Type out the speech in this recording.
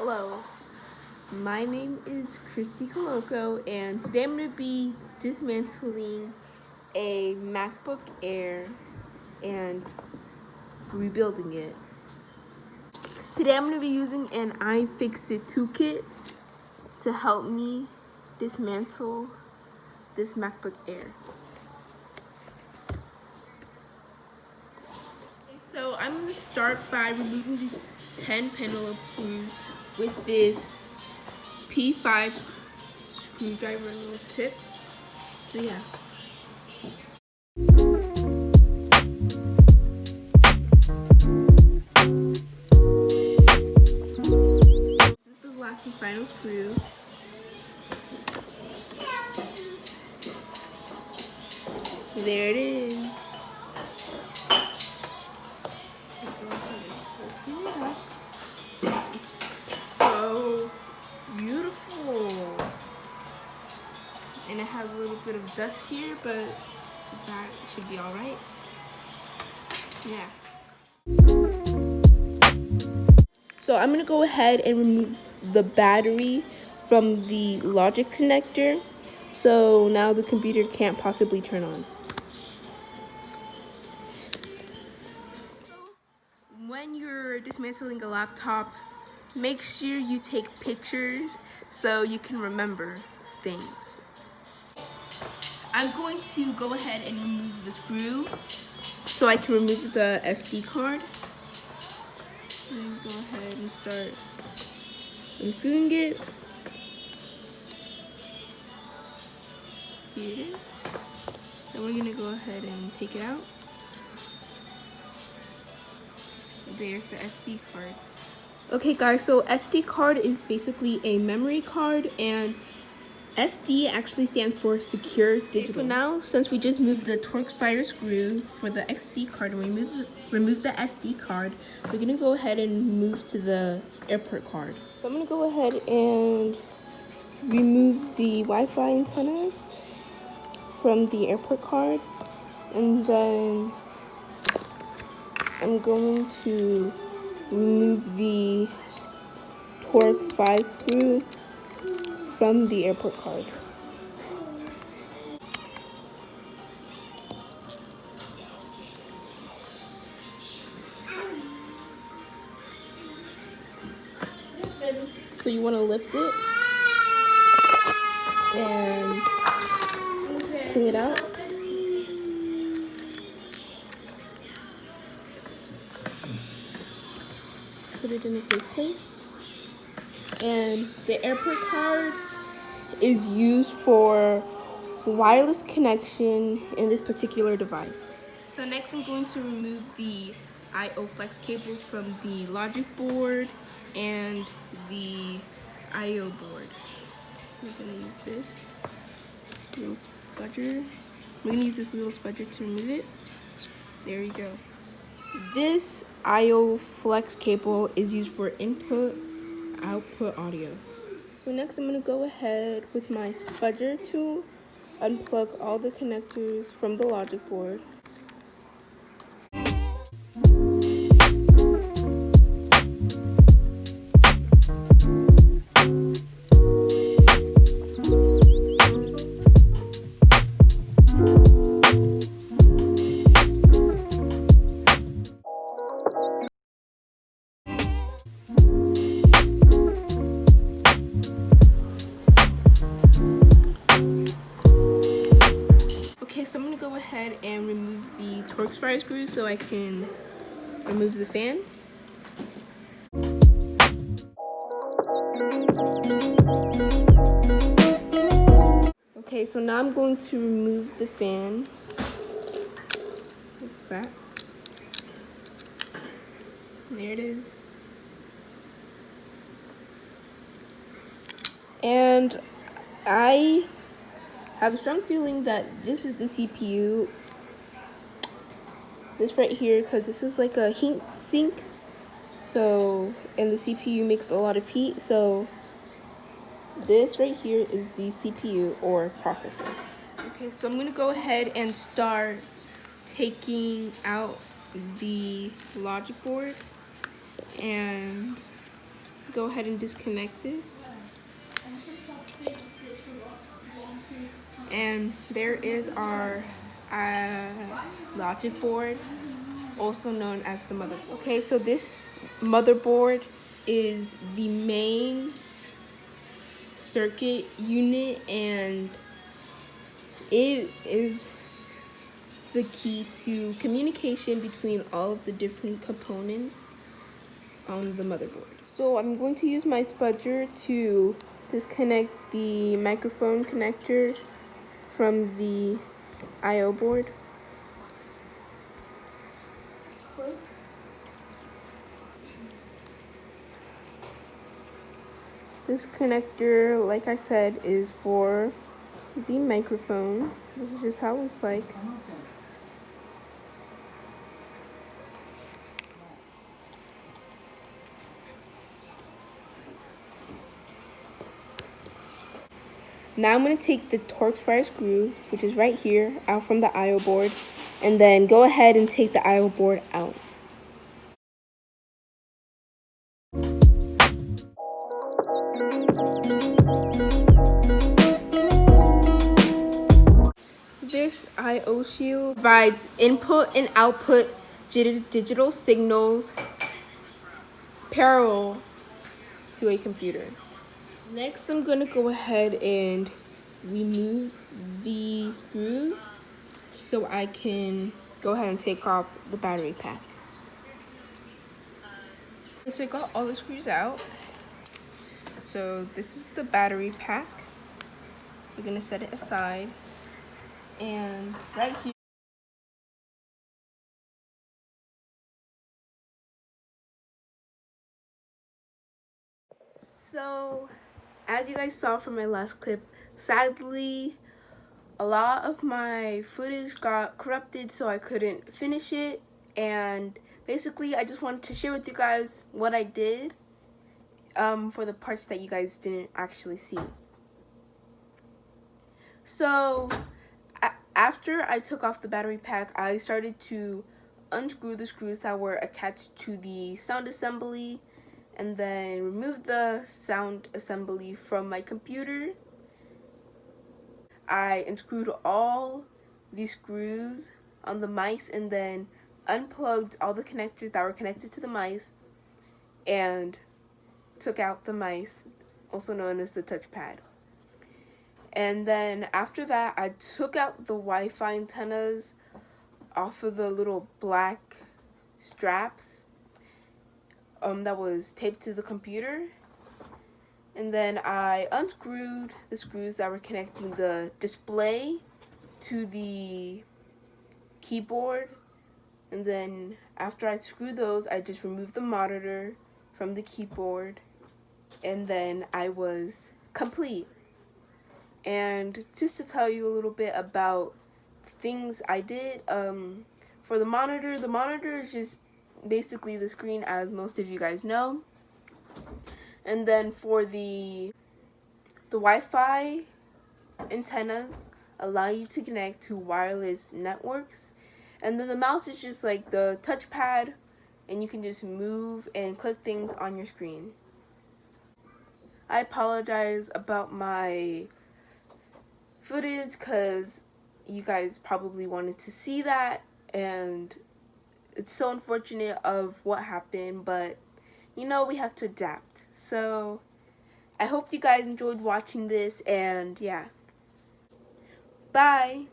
Hello, my name is Christy Coloco, and today I'm going to be dismantling a MacBook Air and rebuilding it. Today I'm going to be using an iFixit toolkit to help me dismantle this MacBook Air. So I'm going to start by removing these 10 pendulum screws with this P5 screwdriver little tip. So yeah. This is the last and final screw. There it is. Open it up. It's so beautiful. And it has a little bit of dust here, but that should be alright. Yeah. So I'm gonna go ahead and remove the battery from the logic connector. So now the computer can't possibly turn on. When you're dismantling a laptop, make sure you take pictures so you can remember things. I'm going to go ahead and remove the screw so I can remove the SD card. And go ahead and start unscrewing it. Here it is. Then we're gonna go ahead and take it out. There's the SD card. Okay guys, so SD card is basically a memory card, and SD actually stands for secure digital. So now, since we just moved the Torx fire screw for the SD card and we remove the SD card, we're gonna go ahead and move to the airport card. So I'm gonna go ahead and remove the Wi-Fi antennas from the airport card, and then I'm going to remove the Torx 5 screw from the airport card. So you want to lift it and bring it out. Put it in a safe place. And the airport card is used for wireless connection in this particular device. So next I'm going to remove the I/O flex cable from the logic board and the I/O board. I'm gonna use this little spudger. We're gonna use this little spudger to remove it. There you go. This I/O flex cable is used for input/output audio. So next I'm gonna go ahead with my spudger to unplug all the connectors from the logic board. Okay, so I'm gonna go ahead and remove the Torx fire screw so I can remove the fan. Okay, so now I'm going to remove the fan like that. There it is. And I have a strong feeling that this is the CPU. This right here, because this is like a heat sink. So, and the CPU makes a lot of heat. So this right here is the CPU or processor. Okay, so I'm gonna go ahead and start taking out the logic board and go ahead and disconnect this. And there is our logic board, also known as the motherboard. Okay, so this motherboard is the main circuit unit, and it is the key to communication between all of the different components on the motherboard. So I'm going to use my spudger to disconnect the microphone connector from the I/O board. This connector, like I said, is for the microphone. This is just how it looks like. Now I'm going to take the Torx wire screw, which is right here, out from the I/O board, and then go ahead and take the I/O board out. This I/O shield provides input and output digital signals parallel to a computer. Next, I'm going to go ahead and remove the screws so I can go ahead and take off the battery pack. So I got all the screws out. So this is the battery pack. We're going to set it aside. And right here, so as you guys saw from my last clip, sadly a lot of my footage got corrupted, so I couldn't finish it. And basically I just wanted to share with you guys what I did for the parts that you guys didn't actually see. So after I took off the battery pack, I started to unscrew the screws that were attached to the sound assembly, and then remove the sound assembly from my computer. I unscrewed all the screws on the mice, and then unplugged all the connectors that were connected to the mice, and took out the mice, also known as the touchpad. And then after that, I took out the Wi-Fi antennas off of the little black straps that was taped to the computer. And then I unscrewed the screws that were connecting the display to the keyboard. And then after I screwed those, I just removed the monitor from the keyboard. And then I was complete. And just to tell you a little bit about things I did, for the monitor is just basically the screen, as most of you guys know. And then for the Wi-Fi antennas allow you to connect to wireless networks. And then the mouse is just like the touchpad, and you can just move and click things on your screen. I apologize about my footage because you guys probably wanted to see that, and it's so unfortunate of what happened, but you know, we have to adapt. So I hope you guys enjoyed watching this, and yeah, bye.